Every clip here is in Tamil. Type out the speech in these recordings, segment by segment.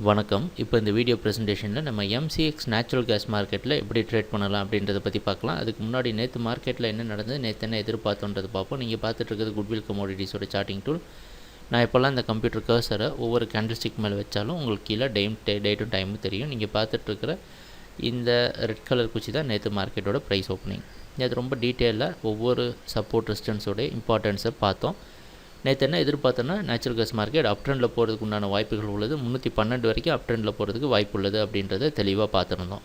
வணக்கம். இப்போ இந்த வீடியோ ப்ரெசன்டேஷனில் நம்ம எம்சிஎக்ஸ் நேச்சுரல் கேஸ் மார்க்கெட்டில் எப்படி ட்ரேட் பண்ணலாம் அப்படின்றத பற்றி பார்க்கலாம். அதுக்கு முன்னாடி நேற்று மார்க்கெட்டில் என்ன நடந்தது, நேற்று என்ன எதிர்பார்த்தோன்றது பார்ப்போம். நீங்கள் பார்த்துட்டு இருக்கிறது குட்வில் கமோடிட்டிஸோட சார்ட்டிங் டூல். நான் இப்போல்லாம் இந்த கம்ப்யூட்டர் கர்சரை ஒவ்வொரு கேண்டில்ஸ்டிக் மேலே வச்சாலும் உங்களுக்கு கீழே டேட்டும் டைமும் தெரியும். நீங்கள் பார்த்துட்ருக்கிற இந்த ரெட் கலர் குச்சி தான் நேற்று மார்க்கெட்டோட ப்ரைஸ் ஓப்பனிங். அது ரொம்ப டீட்டெயிலாக ஒவ்வொரு சப்போர்ட் ரெசிஸ்டன்ஸோட இம்பார்ட்டன்ஸை பார்த்தோம். நேற்று என்ன எதிர்பார்த்தோன்னா நேச்சுரல் கேஸ் மார்க்கெட் அப் ட்ரெண்டில் போகிறதுக்கு உண்டான வாய்ப்புகள் உள்ளது, 312 வரைக்கும் அப் ட்ரெண்டில் போகிறதுக்கு வாய்ப்பு உள்ளது அப்படின்றத தெளிவாக பார்த்துருந்தோம்.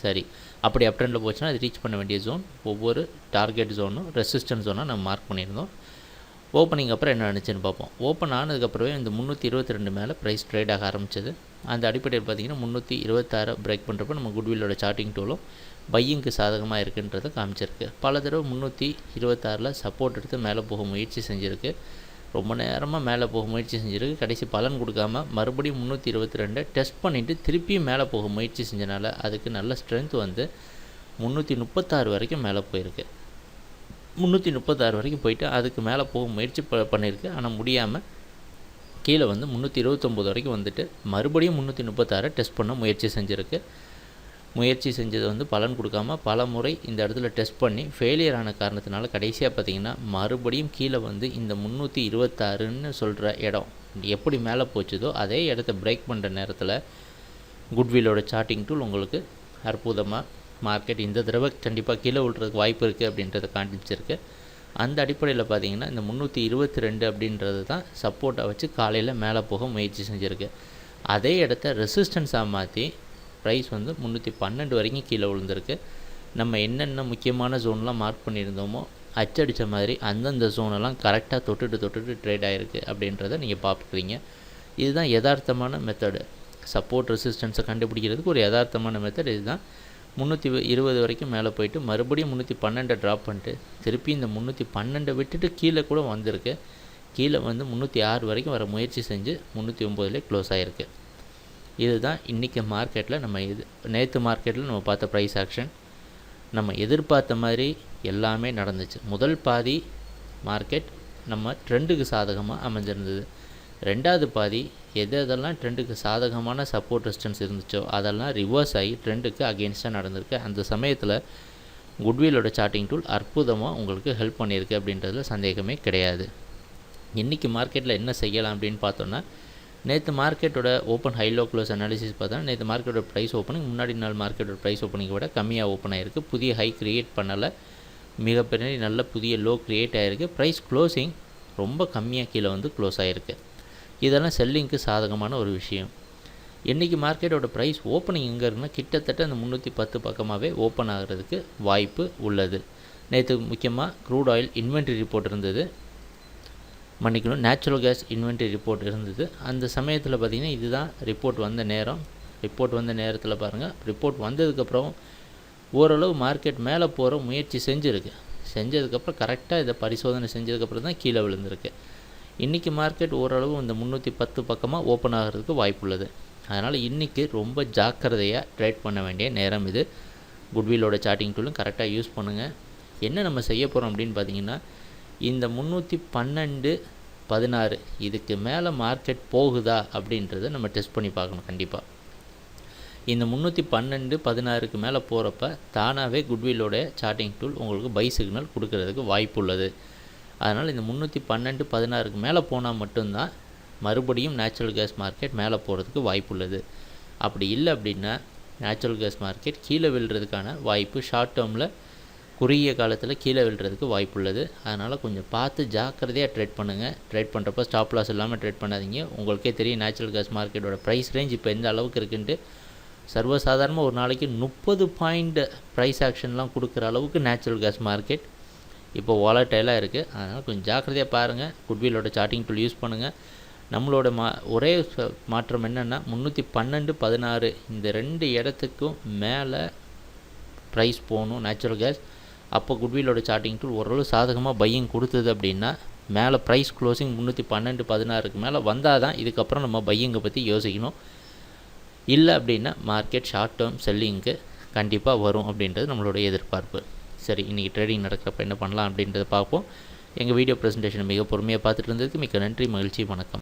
சரி, அப்படி அப் ட்ரெண்டில் போச்சுன்னா அது ரீச் பண்ண வேண்டிய ஜோன், ஒவ்வொரு டார்கெட் ஜோனும் ரெசிஸ்டன்ஸ் ஜோனாக நம்ம மார்க் பண்ணியிருந்தோம். ஓப்பனிங் அப்புறம் என்ன நினச்சின்னு பார்ப்போம். ஓப்பன் ஆனதுக்கப்புறமே இந்த 322 மேலே ப்ரைஸ் ட்ரேட் ஆக ஆரம்பிச்சது. அந்த அடிப்படையில் பார்த்திங்கன்னா 326 பிரேக் பண்ணுறப்போ நம்ம குட்வில்லோட சார்ட்டிங் டூலும் பையிங்க்கு சாதகமாக இருக்குன்றதை காமிச்சிருக்கு. பல தடவை 326 சப்போர்ட் எடுத்து மேலே போக முயற்சி செஞ்சுருக்கு. ரொம்ப நேரமாக மேலே போக முயற்சி செஞ்சுருக்கு. கடைசி பலன் கொடுக்காமல் மறுபடியும் 322 டெஸ்ட் பண்ணிவிட்டு திருப்பியும் மேலே போக முயற்சி செஞ்சனால அதுக்கு நல்ல ஸ்ட்ரென்த் வந்து 336 வரைக்கும் மேலே போயிருக்கு. 336 வரைக்கும் போயிட்டு அதுக்கு மேலே போக முயற்சி பண்ணியிருக்கு. ஆனால் முடியாமல் கீழே வந்து 329 வரைக்கும் வந்துட்டு மறுபடியும் 336 டெஸ்ட் பண்ண முயற்சி செஞ்சுருக்கு. முயற்சி செஞ்சது வந்து பலன் கொடுக்காம பல முறை இந்த இடத்துல டெஸ்ட் பண்ணி ஃபெயிலியர் ஆன காரணத்தினால கடைசியாக பார்த்திங்கன்னா மறுபடியும் கீழே வந்து இந்த 326ன்னு சொல்கிற இடம் எப்படி மேலே போச்சுதோ அதே இடத்த பிரேக் பண்ணுற நேரத்தில் குட்வில்லோட சார்ட்டிங் டூல் உங்களுக்கு அற்புதமாக மார்க்கெட் இந்த தடவை கண்டிப்பாக கீழே விழுறதுக்கு வாய்ப்பு இருக்குது அப்படின்றத காண்பிச்சிருக்கு. அந்த அடிப்படையில் பார்த்திங்கன்னா இந்த 322 அப்படின்றது தான் சப்போர்ட்டாக வச்சு காலையில் மேலே போக முயற்சி செஞ்சுருக்கு. அதே இடத்த ரெசிஸ்டன்ஸாக மாற்றி ப்ரைஸ் வந்து 312 வரைக்கும் கீழே விழுந்திருக்கு. நம்ம என்னென்ன முக்கியமான ஜோன்லாம் மார்க் பண்ணியிருந்தோமோ அச்சடித்த மாதிரி அந்தந்த ஜோனெல்லாம் கரெக்டாக தொட்டுட்டு ட்ரேட் ஆகிருக்கு அப்படின்றத நீங்கள் பார்க்குறீங்க. இதுதான் யதார்த்தமான மெத்தடு. சப்போர்ட் ரெசிஸ்டன்ஸை கண்டுபிடிக்கிறதுக்கு ஒரு யதார்த்தமான மெத்தட் இதுதான். 320 வரைக்கும் மேலே போயிட்டு மறுபடியும் 312 ட்ராப் பண்ணிட்டு திருப்பி இந்த 312 விட்டுட்டு கீழே கூட வந்திருக்கு. கீழே வந்து 306 வரைக்கும் வர முயற்சி செஞ்சு 309 க்ளோஸ் ஆகிருக்கு. இதுதான் இன்றைக்கி மார்க்கெட்டில் நம்ம நேற்று மார்க்கெட்டில் நம்ம பார்த்த ப்ரைஸ் ஆக்ஷன். நம்ம எதிர்பார்த்த மாதிரி எல்லாமே நடந்துச்சு. முதல் பாதி மார்க்கெட் நம்ம ட்ரெண்டுக்கு சாதகமாக அமைஞ்சிருந்தது. ரெண்டாவது பாதி எதெல்லாம் ட்ரெண்டுக்கு சாதகமான சப்போர்ட் ரெசிஸ்டன்ஸ் இருந்துச்சோ அதெல்லாம் ரிவர்ஸ் ஆகி ட்ரெண்டுக்கு அகெயின்ஸ்டாக நடந்திருக்கு. அந்த சமயத்தில் குட்வில்லோட சார்ட்டிங் டூல் அற்புதமாக உங்களுக்கு ஹெல்ப் பண்ணியிருக்கு அப்படின்றதுல சந்தேகமே கிடையாது. இன்றைக்கி மார்க்கெட்டில் என்ன செய்யலாம் அப்படின்னு பார்த்தோன்னா, நேற்று மார்க்கெட்டோட open high low close analysis பார்த்தா நேற்று மார்க்கெட்டோட ப்ரைஸ் ஓப்பனிங் முன்னாடி நாள் மார்க்கெட்டோட ப்ரைஸ் ஓப்பனிங்கை விட கம்மியாக ஓப்பன் ஆகிருக்கு. புதிய ஹை க்ரியேட் பண்ணலை, மிகப்பெரிய நல்ல புதிய லோ க்ரியேட் ஆகிருக்கு. ப்ரைஸ் க்ளோசிங் ரொம்ப கம்மியாக கீழே வந்து க்ளோஸ் ஆகிருக்கு. இதெல்லாம் செல்லிங்க்கு சாதகமான ஒரு விஷயம். இன்றைக்கி மார்க்கெட்டோட ப்ரைஸ் ஓப்பனிங் எங்கே இருக்குன்னா கிட்டத்தட்ட அந்த 310 பக்கமாகவே ஓப்பன் ஆகிறதுக்கு வாய்ப்பு உள்ளது. நேற்று முக்கியமாக க்ரூட் ஆயில் இன்வென்ட்ரி ரிப்போர்ட் இருந்தது, நேச்சுரல் கேஸ் இன்வென்ட்ரி ரிப்போர்ட் இருந்தது. அந்த சமயத்தில் பார்த்திங்கன்னா இதுதான் ரிப்போர்ட் வந்த நேரம். ரிப்போர்ட் வந்த நேரத்தில் பாருங்கள், ரிப்போர்ட் வந்ததுக்கப்புறம் ஓரளவு மார்க்கெட் மேலே போகிற முயற்சி செஞ்சதுக்கப்புறம் கரெக்டாக இதை பரிசோதனை செஞ்சதுக்கப்புறம் தான் கீழே விழுந்திருக்கு. இன்றைக்கி மார்க்கெட் ஓரளவு இந்த 310 பக்கமாக ஓப்பன் ஆகிறதுக்கு வாய்ப்பு உள்ளது. அதனால் இன்றைக்கி ரொம்ப ஜாக்கிரதையாக ட்ரேட் பண்ண வேண்டிய நேரம் இது. குட்வில்லோட சார்ட்டிங் டூலும் கரெக்டாக யூஸ் பண்ணுங்கள். என்ன நம்ம செய்ய போகிறோம் அப்படின்னு பார்த்திங்கன்னா, இந்த 312-16 இதுக்கு மேலே மார்க்கெட் போகுதா அப்படின்றத நம்ம டெஸ்ட் பண்ணி பார்க்கணும். கண்டிப்பாக இந்த 312-16க்கு மேலே போகிறப்ப தானாகவே குட்வில்லோட சார்ட்டிங் டூல் உங்களுக்கு பை சிக்னல் கொடுக்கறதுக்கு வாய்ப்பு உள்ளது. அதனால் இந்த 312-16க்கு மேலே போனால் மட்டும்தான் மறுபடியும் நேச்சுரல் கேஸ் மார்க்கெட் மேலே போகிறதுக்கு வாய்ப்பு உள்ளது. அப்படி இல்லை அப்படின்னா நேச்சுரல் கேஸ் மார்க்கெட் கீழே விழுறதுக்கான வாய்ப்பு ஷார்ட் டேர்மில் குறுகிய காலத்தில் கீழே விழுறதுக்கு வாய்ப்பு உள்ளது. அதனால் கொஞ்சம் பார்த்து ஜாக்கிரதையாக ட்ரேட் பண்ணுங்கள். ட்ரேட் பண்ணுறப்ப ஸ்டாப் லாஸ் இல்லாமல் ட்ரேட் பண்ணாதீங்க. உங்களுக்கே தெரியும் நேச்சுரல் கேஸ் மார்க்கெட்டோட ப்ரைஸ் ரேஞ்ச் இப்போ எந்த அளவுக்கு இருக்குன்ட்டு. சர்வசாதாரணமாக ஒரு நாளைக்கு 30 பாயிண்ட் ப்ரைஸ் ஆக்ஷன்லாம் கொடுக்குற அளவுக்கு நேச்சுரல் கேஸ் மார்க்கெட் இப்போ வாலட்டைலாக இருக்குது. அதனால் கொஞ்சம் ஜாக்கிரதையாக பாருங்கள். குட்வில்லோட சார்ட்டிங் டூல் யூஸ் பண்ணுங்கள். நம்மளோட ஒரே மாற்றம் என்னென்னா 312-16 இந்த 2 இடத்துக்கும் மேலே ப்ரைஸ் போகணும் நேச்சுரல் கேஸ். அப்போ குட்வில்லோட சார்ட்டிங் டூல் ஓரளவு சாதகமாக பையிங் கொடுத்தது அப்படின்னா மேலே ப்ரைஸ் க்ளோசிங் 312-16க்கு மேலே வந்தால் தான் இதுக்கப்புறம் நம்ம பையிங்கை பற்றி யோசிக்கணும். இல்லை அப்படின்னா மார்க்கெட் ஷார்ட் டேர்ம் செல்லிங்க்கு கண்டிப்பாக வரும் அப்படின்றது நம்மளோட எதிர்பார்ப்பு. சரி, இன்றைக்கி ட்ரேடிங் நடக்கிறப்ப என்ன பண்ணலாம் அப்படின்றத பார்ப்போம். எங்கள் வீடியோ ப்ரெசன்டேஷனை மிக பொறுமையாக பார்த்துட்டு இருந்ததுக்கு மிக்க நன்றி, மகிழ்ச்சி, வணக்கம்.